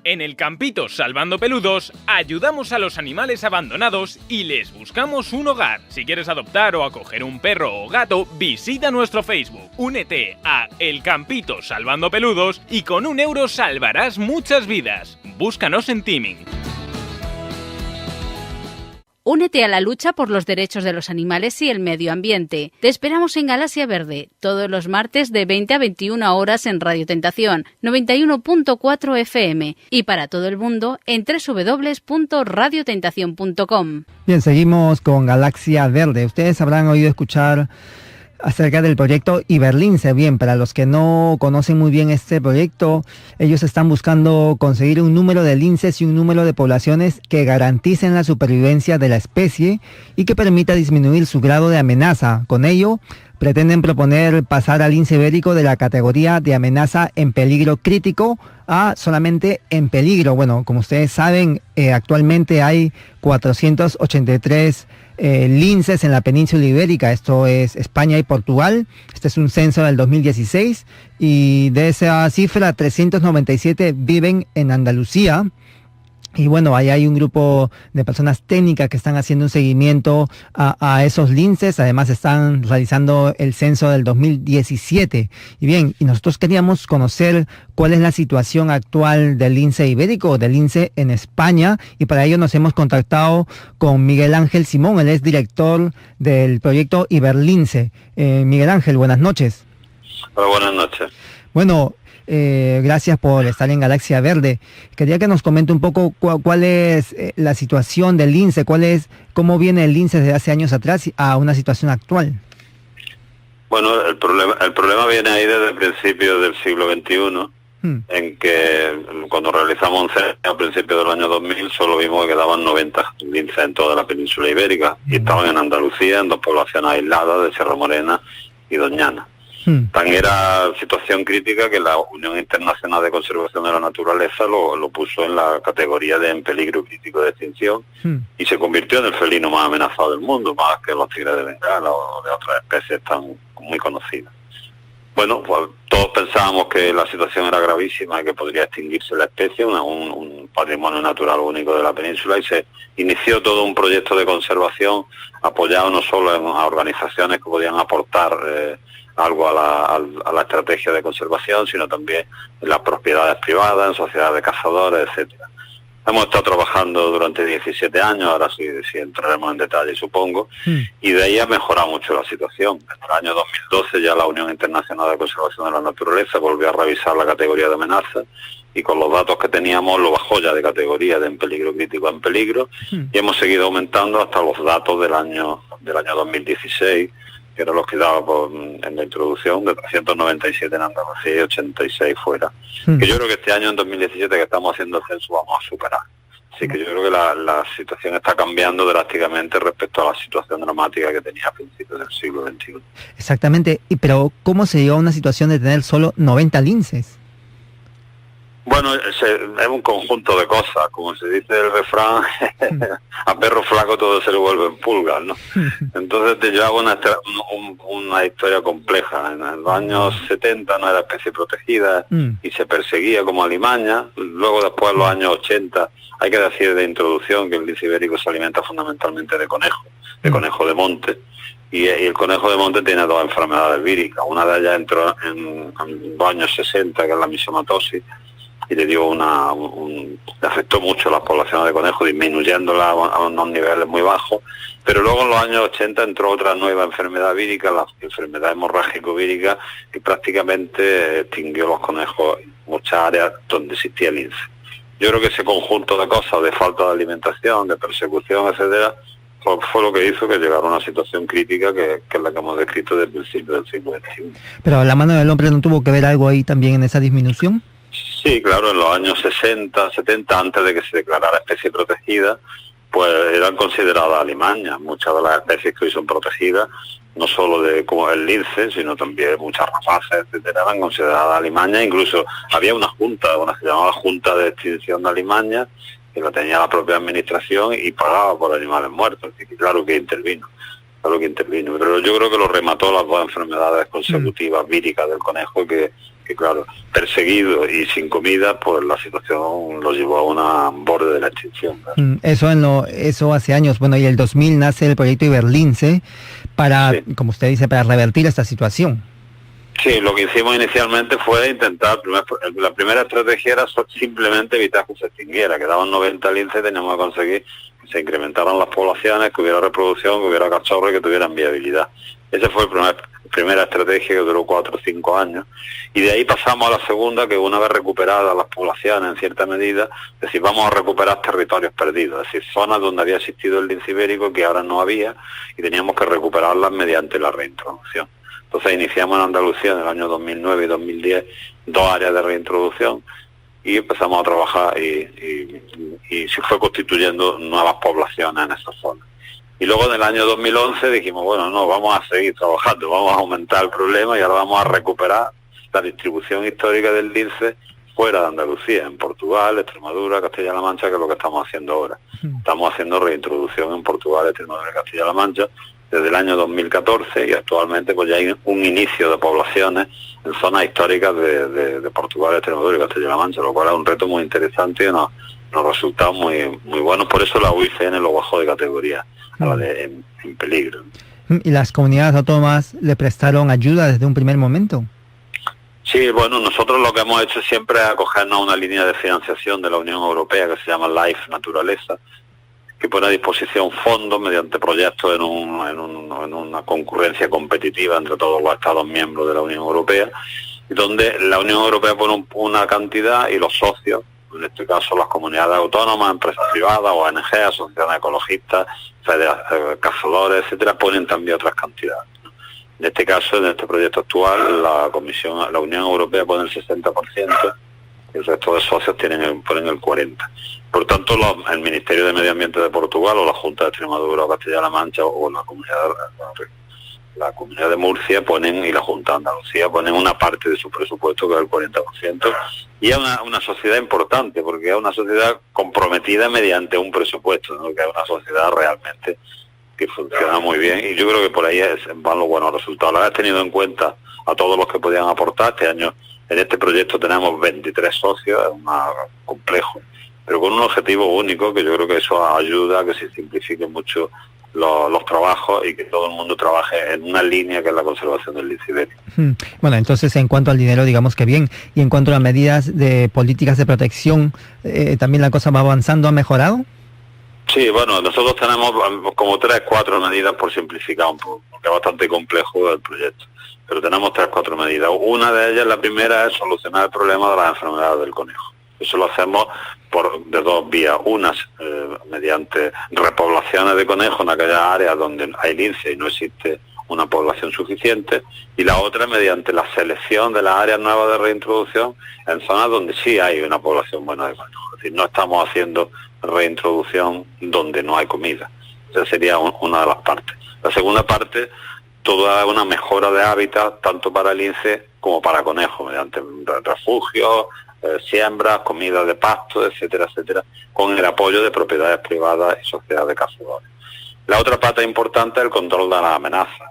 En El Campito Salvando Peludos ayudamos a los animales abandonados y les buscamos un hogar. Si quieres adoptar o acoger un perro o gato, visita nuestro Facebook. Únete a El Campito Salvando Peludos y con €1 salvarás muchas vidas. Búscanos en Teaming. Únete a la lucha por los derechos de los animales y el medio ambiente. Te esperamos en Galaxia Verde, todos los martes de 20 a 21 horas en Radio Tentación, 91.4 FM y para todo el mundo en www.radiotentacion.com. Bien, seguimos con Galaxia Verde. Ustedes habrán oído escuchar acerca del proyecto Iberlince. Bien, para los que no conocen muy bien este proyecto, ellos están buscando conseguir un número de linces y un número de poblaciones que garanticen la supervivencia de la especie y que permita disminuir su grado de amenaza. Con ello, pretenden proponer pasar al lince ibérico de la categoría de amenaza en peligro crítico a solamente en peligro. Bueno, como ustedes saben, actualmente hay 483 linces en la península ibérica. Esto es España y Portugal. Este es un censo del 2016 y de esa cifra 397 viven en Andalucía. Y bueno, ahí hay un grupo de personas técnicas que están haciendo un seguimiento a esos linces. Además están realizando el censo del 2017. Y bien, y nosotros queríamos conocer cuál es la situación actual del lince ibérico, del lince en España. Y para ello nos hemos contactado con Miguel Ángel Simón. Él es director del proyecto Iberlince. Miguel Ángel, buenas noches. Hola, buenas noches. Bueno, gracias por estar en Galaxia Verde. Quería que nos comente un poco cuál es la situación del lince, cómo viene el lince desde hace años atrás a una situación actual. Bueno, el problema viene ahí desde el principio del siglo XXI, en que cuando realizamos un censo a principios del año 2000 solo vimos que quedaban 90 linces en toda la península ibérica y estaban en Andalucía, en dos poblaciones aisladas de Sierra Morena y Doñana. Tan era situación crítica que la Unión Internacional de Conservación de la Naturaleza lo puso en la categoría de en peligro crítico de extinción y se convirtió en el felino más amenazado del mundo, más que los tigres de Bengala o de otras especies tan muy conocidas. Bueno, pues todos pensábamos que la situación era gravísima y que podría extinguirse la especie, un patrimonio natural único de la península, y se inició todo un proyecto de conservación apoyado no solo en organizaciones que podían aportar algo a la estrategia de conservación, sino también en las propiedades privadas, en sociedades de cazadores, etcétera. Hemos estado trabajando durante 17 años, ahora sí entraremos en detalle, supongo, y de ahí ha mejorado mucho la situación. En el año 2012 ya la Unión Internacional de Conservación de la Naturaleza volvió a revisar la categoría de amenaza y con los datos que teníamos lo bajó ya de categoría de en peligro crítico a en peligro y hemos seguido aumentando hasta los datos del año 2016, que eran los que daba en la introducción, de 397 en Andalucía y 86 fuera. Que yo creo que este año, en 2017, que estamos haciendo el censo, vamos a superar. Así que yo creo que la situación está cambiando drásticamente respecto a la situación dramática que tenía a principios del siglo XXI. Exactamente, pero ¿cómo se llegó a una situación de tener solo 90 linces? Bueno, es un conjunto de cosas, como se dice el refrán, a perro flaco todo se le vuelve en pulgas, ¿no? Entonces te lleva una historia compleja. En los años 70 no era especie protegida y se perseguía como alimaña. Luego después en los años 80 hay que decir de introducción que el lince ibérico se alimenta fundamentalmente de conejo de monte. Y el conejo de monte tiene dos enfermedades víricas. Una de ellas entró en los años 60, que es la misomatosis, y le afectó mucho a las poblaciones de conejos, disminuyéndola a unos niveles muy bajos, pero luego en los años 80 entró otra nueva enfermedad vírica, la enfermedad hemorrágico-vírica, que prácticamente extinguió los conejos en muchas áreas donde existía el lince. Yo creo que ese conjunto de cosas, de falta de alimentación, de persecución, etcétera, fue lo que hizo que llegara a una situación crítica que es la que hemos descrito desde el principio del siglo XXI. ¿Pero la mano del hombre no tuvo que ver algo ahí también en esa disminución? Sí, claro, en los años 60, 70, antes de que se declarara especie protegida, pues eran consideradas alimañas. Muchas de las especies que hoy son protegidas, no solo como el lince, sino también muchas rapaces, etcétera, eran consideradas alimañas. Incluso había una que se llamaba Junta de Extinción de Alimañas, que la tenía la propia administración y pagaba por animales muertos. Así que claro que intervino. Pero yo creo que lo remató las dos enfermedades consecutivas víricas del conejo que que claro, perseguido y sin comida, pues la situación lo llevó a un borde de la extinción. Claro. Eso hace años. Bueno, y el 2000 nace el proyecto Iberlince para, como usted dice, para revertir esta situación. Sí, lo que hicimos inicialmente fue intentar, la primera estrategia era simplemente evitar que se extinguiera. Quedaban 90 linces y teníamos que conseguir que se incrementaran las poblaciones, que hubiera reproducción, que hubiera cachorros y que tuvieran viabilidad. Esa fue la primera estrategia, que duró 4 o 5 años. Y de ahí pasamos a la segunda, que una vez recuperadas las poblaciones en cierta medida, es decir, vamos a recuperar territorios perdidos, es decir, zonas donde había existido el lince ibérico que ahora no había, y teníamos que recuperarlas mediante la reintroducción. Entonces iniciamos en Andalucía en el año 2009 y 2010 2 áreas de reintroducción y empezamos a trabajar y se fue constituyendo nuevas poblaciones en esas zonas. Y luego en el año 2011 dijimos, bueno, no, vamos a seguir trabajando, vamos a aumentar el problema y ahora vamos a recuperar la distribución histórica del lince fuera de Andalucía, en Portugal, Extremadura, Castilla-La Mancha, que es lo que estamos haciendo ahora. Estamos haciendo reintroducción en Portugal, Extremadura y Castilla-La Mancha desde el año 2014 y actualmente pues ya hay un inicio de poblaciones en zonas históricas de Portugal, Extremadura y Castilla-La Mancha, lo cual es un reto muy interesante y nos resulta muy buenos. Por eso la UICN lo bajó de categoría a la de en peligro. ¿Y las comunidades autónomas le prestaron ayuda desde un primer momento? Sí, bueno, nosotros lo que hemos hecho siempre es acogernos a una línea de financiación de la Unión Europea que se llama LIFE Naturaleza, que pone a disposición fondos mediante proyectos en una concurrencia competitiva entre todos los Estados miembros de la Unión Europea, y donde la Unión Europea pone una cantidad y los socios, en este caso las comunidades autónomas, empresas privadas, ONG, asociaciones ecologistas, cazadores, etcétera, ponen también otras cantidades. En este caso, en este proyecto actual, la Unión Europea pone el 60%, y el resto de socios ponen el 40%. Por tanto, el Ministerio de Medio Ambiente de Portugal, o la Junta de Extremadura o Castilla-La Mancha, o la Comunidad de Murcia y la Junta de Andalucía ponen una parte de su presupuesto, que es el 40%, y es una sociedad importante, porque es una sociedad comprometida mediante un presupuesto, ¿no? Que es una sociedad realmente que funciona muy bien, y yo creo que por ahí van los buenos resultados. La verdad, tenido en cuenta a todos los que podían aportar. Este año en este proyecto tenemos 23 socios, es complejo, pero con un objetivo único, que yo creo que eso ayuda a que se simplifiquen mucho los trabajos y que todo el mundo trabaje en una línea que es la conservación del lince ibérico. Bueno, entonces en cuanto al dinero, digamos que bien, y en cuanto a las medidas de políticas de protección, ¿también la cosa va avanzando, ha mejorado? Sí, bueno, nosotros tenemos como 3-4 medidas, por simplificar un poco, porque es bastante complejo el proyecto, pero tenemos 3-4 medidas. Una de ellas, la primera, es solucionar el problema de las enfermedades del conejo. Eso lo hacemos de 2 vías. Unas mediante repoblaciones de conejos en aquellas áreas donde hay lince y no existe una población suficiente, y la otra mediante la selección de las áreas nuevas de reintroducción en zonas donde sí hay una población buena de conejos. Es decir, no estamos haciendo reintroducción donde no hay comida. Esa sería una de las partes. La segunda parte, toda una mejora de hábitat, tanto para lince como para conejos, mediante refugios, siembras, comida de pasto, etcétera, etcétera, con el apoyo de propiedades privadas y sociedades de cazadores. La otra pata importante es el control de las amenazas.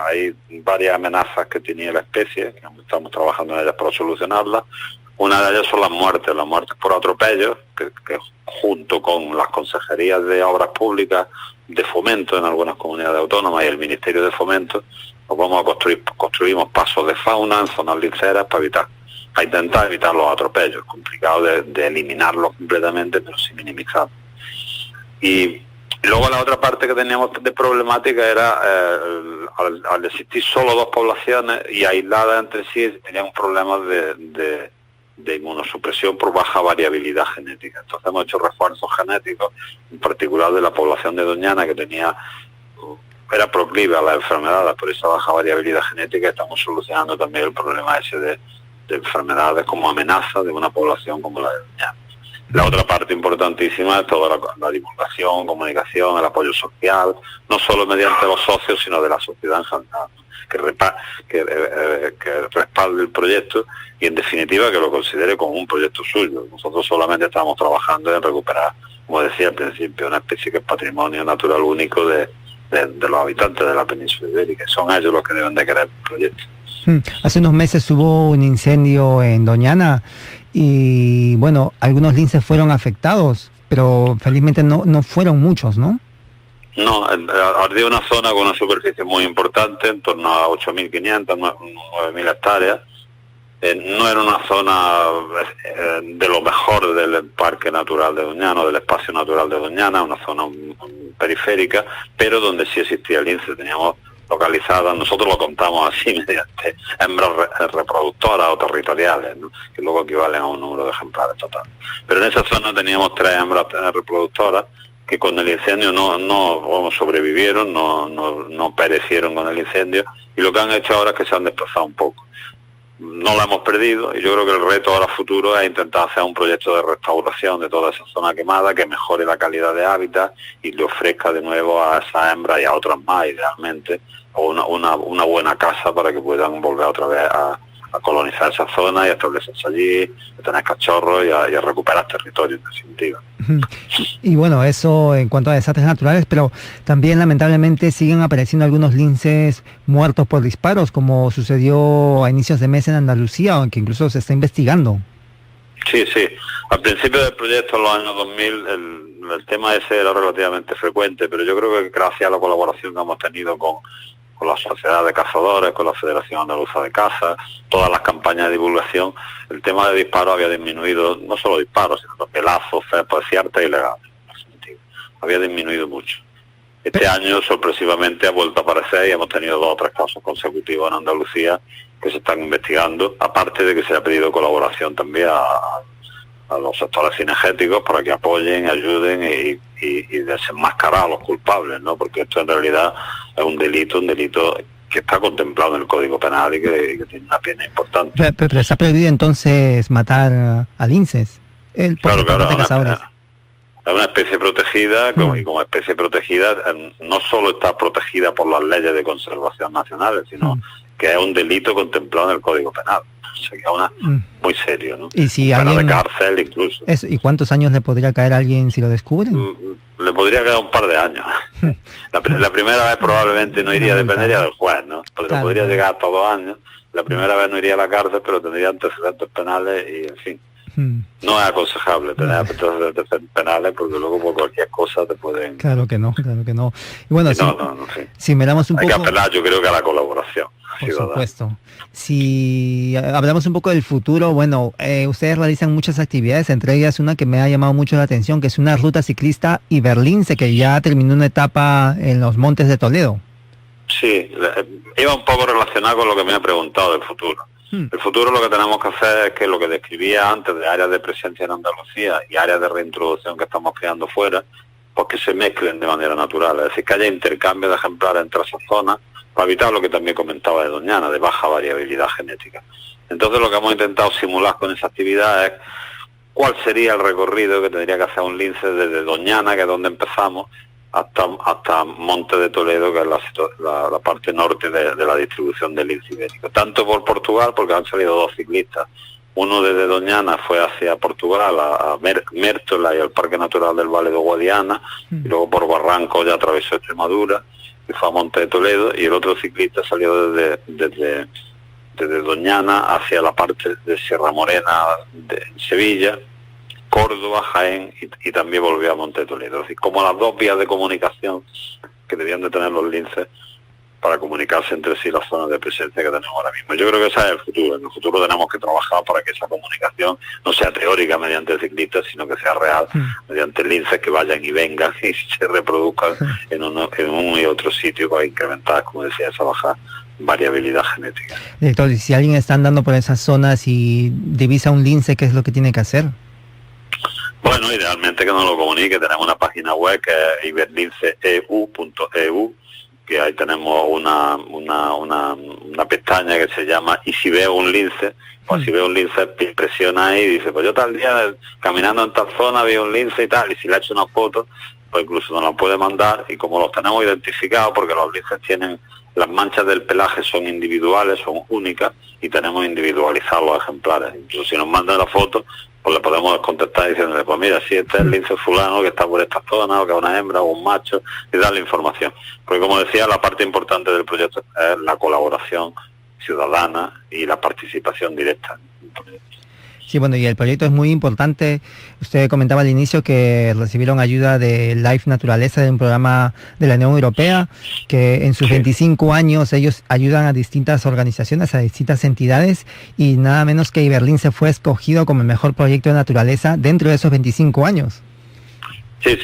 Hay varias amenazas que tenía la especie, que estamos trabajando en ellas para solucionarlas. Una de ellas son las muertes por atropellos, que junto con las consejerías de obras públicas de fomento en algunas comunidades autónomas y el Ministerio de Fomento, nos vamos a construimos pasos de fauna en zonas linceras para intentar evitar los atropellos. Complicado de eliminarlos completamente, pero sí minimizarlos. Y luego la otra parte que teníamos de problemática era al existir solo 2 poblaciones y aisladas entre sí, teníamos problemas de inmunosupresión por baja variabilidad genética. Entonces hemos hecho refuerzos genéticos, en particular de la población de Doñana, que era proclive a las enfermedades por esa baja variabilidad genética. Estamos solucionando también el problema ese de enfermedades como amenaza de una población como la de Doñana. La otra parte importantísima es toda la divulgación, comunicación, el apoyo social, no solo mediante los socios, sino de la sociedad en general, que respalde el proyecto y, en definitiva, que lo considere como un proyecto suyo. Nosotros solamente estamos trabajando en recuperar, como decía al principio, una especie que es patrimonio natural único de los habitantes de la península ibérica. Son ellos los que deben de querer el proyecto. Hace unos meses hubo un incendio en Doñana y bueno, algunos linces fueron afectados, pero felizmente no fueron muchos, ¿no? No, ardió una zona con una superficie muy importante, en torno a 8.500, 9.000 hectáreas. No era una zona de lo mejor del Parque Natural de Doñana, del Espacio Natural de Doñana, una zona periférica, pero donde sí existía el lince. Teníamos localizadas, nosotros lo contamos así, mediante hembras reproductoras o territoriales, ¿no?, que luego equivalen a un número de ejemplares total. Pero en esa zona teníamos 3 hembras reproductoras que con el incendio no sobrevivieron, no perecieron con el incendio, y lo que han hecho ahora es que se han desplazado un poco. No la hemos perdido, y yo creo que el reto ahora futuro es intentar hacer un proyecto de restauración de toda esa zona quemada que mejore la calidad de hábitat y le ofrezca de nuevo a esas hembras y a otras más, idealmente, una buena casa para que puedan volver otra vez a colonizar esa zona y a establecerse allí, a tener cachorros y a recuperar territorio, en definitiva. Y bueno, eso en cuanto a desastres naturales, pero también lamentablemente siguen apareciendo algunos linces muertos por disparos, como sucedió a inicios de mes en Andalucía, aunque incluso se está investigando. Sí. Al principio del proyecto, en los años 2000, el tema ese era relativamente frecuente, pero yo creo que gracias a la colaboración que hemos tenido con la Sociedad de Cazadores, con la Federación Andaluza de Caza, todas las campañas de divulgación, el tema de disparos había disminuido, no solo disparos, sino pelazos, cepas, ciertas ilegales, en definitiva. Había disminuido mucho. Este año, sorpresivamente, ha vuelto a aparecer y hemos tenido 2 o 3 casos consecutivos en Andalucía que se están investigando, aparte de que se ha pedido colaboración también a los sectores cinegéticos para que apoyen, ayuden y desenmascarar a los culpables, ¿no? Porque esto en realidad es un delito que está contemplado en el Código Penal y que tiene una pena importante. Pero está prohibido entonces matar a linces. Claro, es una especie protegida, y como especie protegida no solo está protegida por las leyes de conservación nacionales, sino que es un delito contemplado en el Código Penal. O sea, que es muy serio, ¿no? Y si pena alguien, de cárcel incluso. ¿Y cuántos años le podría caer a alguien si lo descubren? Le podría caer un par de años. La primera vez probablemente no iría, dependería del juez, ¿no? Porque podría llegar hasta 2 años. La primera vez no iría a la cárcel, pero tendría antecedentes penales y, en fin. No es aconsejable tener antecedentes penales porque luego por cualquier cosa te pueden... Claro que no. Y bueno, sí. Si miramos un poco... Hay que apelar, yo creo, que a la colaboración. Por supuesto. Si hablamos un poco del futuro, bueno, ustedes realizan muchas actividades, entre ellas una que me ha llamado mucho la atención, que es una ruta ciclista Iberlince, que ya terminó una etapa en los Montes de Toledo. Sí, iba un poco relacionado con lo que me ha preguntado del futuro. El futuro lo que tenemos que hacer es que lo que describía antes de áreas de presencia en Andalucía y áreas de reintroducción que estamos creando fuera, pues que se mezclen de manera natural, es decir, que haya intercambio de ejemplares entre esas zonas, para evitar lo que también comentaba de Doñana, de baja variabilidad genética. Entonces lo que hemos intentado simular con esa actividad es cuál sería el recorrido que tendría que hacer un lince desde Doñana, que es donde empezamos, hasta Monte de Toledo, que es la parte norte de la distribución del lince ibérico. Tanto por Portugal, porque han salido 2 ciclistas. Uno desde Doñana fue hacia Portugal, a Mértola y al Parque Natural del Valle de Guadiana, y luego por Barranco ya atravesó Extremadura y fue a Monte de Toledo, y el otro ciclista salió desde Doñana hacia la parte de Sierra Morena de Sevilla, Córdoba, Jaén y también volvió a Monte de Toledo. Es decir, como las 2 vías de comunicación que debían de tener los linces para comunicarse entre sí las zonas de presencia que tenemos ahora mismo. Yo creo que ese es el futuro. En el futuro tenemos que trabajar para que esa comunicación no sea teórica mediante ciclistas, sino que sea real, mediante linces que vayan y vengan y se reproduzcan en un y otro sitio para incrementar, como decía, esa baja variabilidad genética. Director, si alguien está andando por esas zonas y divisa un lince, ¿qué es lo que tiene que hacer? Bueno, idealmente que nos lo comunique. Tenemos una página web que es iberlinceeu.eu, que ahí tenemos una pestaña que se llama "y si veo un lince", pues si veo un lince presiona ahí y dice, pues yo tal día caminando en tal zona vi un lince y tal, y si le echo una foto, pues incluso nos la puede mandar, y como los tenemos identificados, porque los linces tienen, las manchas del pelaje son individuales, son únicas, y tenemos individualizados los ejemplares. Incluso si nos mandan la foto, pues le podemos contestar diciéndole, pues mira, si este es el lince fulano que está por esta zona, o que es una hembra o un macho, y darle información. Porque como decía, la parte importante del proyecto es la colaboración ciudadana y la participación directa. Sí, bueno, y el proyecto es muy importante. Usted comentaba al inicio que recibieron ayuda de Life Naturaleza, de un programa de la Unión Europea, que en sus 25 años ellos ayudan a distintas organizaciones, a distintas entidades, y nada menos que Iberlince fue escogido como el mejor proyecto de naturaleza dentro de esos 25 años. Sí,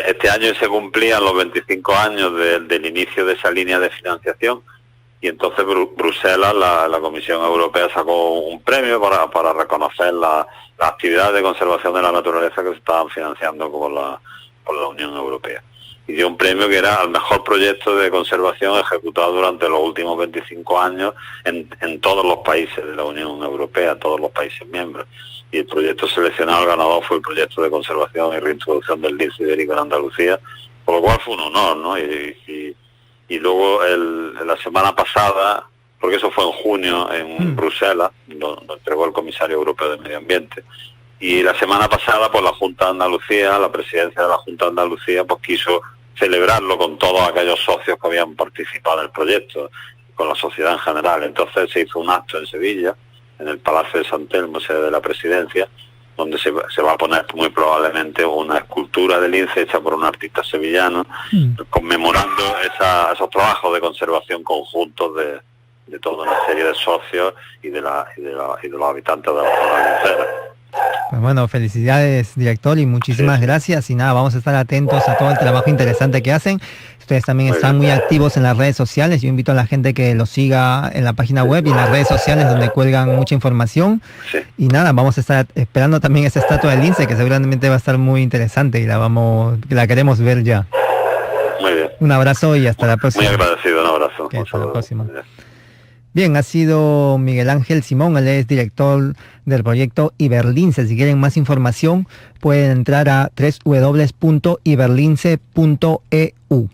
este año se cumplían los 25 años del inicio de esa línea de financiación. Y entonces Bruselas, la Comisión Europea, sacó un premio para reconocer las actividades de conservación de la naturaleza que se estaban financiando por la Unión Europea. Y dio un premio que era el mejor proyecto de conservación ejecutado durante los últimos 25 años en todos los países de la Unión Europea, todos los países miembros. Y el proyecto seleccionado, el ganador, fue el proyecto de conservación y reintroducción del lince ibérico en Andalucía, por lo cual fue un honor, ¿no? Y luego la semana pasada, porque eso fue en junio en Bruselas, lo entregó el Comisario Europeo de Medio Ambiente, y la semana pasada pues la Junta de Andalucía, la presidencia de la Junta de Andalucía, pues quiso celebrarlo con todos aquellos socios que habían participado en el proyecto, con la sociedad en general. Entonces se hizo un acto en Sevilla, en el Palacio de San Telmo, sede de la presidencia, donde se va a poner muy probablemente una escultura de lince hecha por un artista sevillano, conmemorando esos trabajos de conservación conjuntos de toda una serie de socios y de los habitantes de la zona lincera. Pues bueno, felicidades, director, y muchísimas gracias. Y nada, vamos a estar atentos a todo el trabajo interesante que hacen. Ustedes también están muy activos en las redes sociales. Yo invito a la gente que los siga en la página web y en las redes sociales, donde cuelgan mucha información. Y nada, vamos a estar esperando también esa estatua del lince, que seguramente va a estar muy interesante, y la queremos ver ya. Muy bien. Un abrazo y hasta la próxima. Muy agradecido, un abrazo. Okay, hasta la próxima. Bien, ha sido Miguel Ángel Simón, él es director del proyecto Iberlince. Si quieren más información, pueden entrar a www.iberlince.eu.